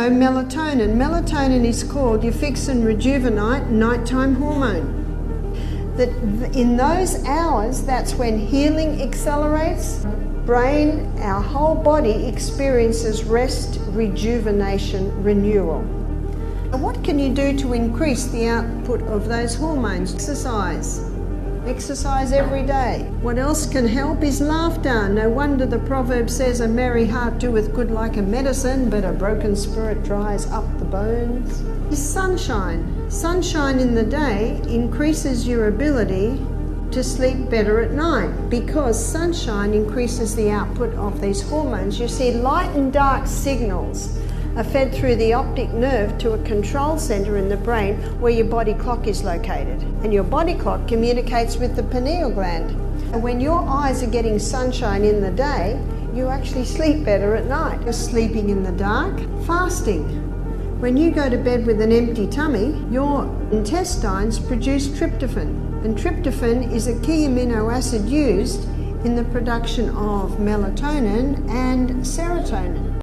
also melatonin. Melatonin is called your fix and rejuvenate nighttime hormone. That in those hours, that's when healing accelerates. Brain, our whole body experiences rest, rejuvenation, renewal. And what can you do to increase the output of those hormones? Exercise. Exercise every day. What else can help is laughter. No wonder the proverb says, a merry heart doeth good like a medicine, but a broken spirit dries up the bones. Sunshine. Sunshine in the day increases your ability to sleep better at night because sunshine increases the output of these hormones. You see, light and dark signals are fed through the optic nerve to a control center in the brain where your body clock is located. And your body clock communicates with the pineal gland. And when your eyes are getting sunshine in the day, you actually sleep better at night. You're sleeping in the dark. Fasting. When you go to bed with an empty tummy, your intestines produce tryptophan. And tryptophan is a key amino acid used in the production of melatonin and serotonin.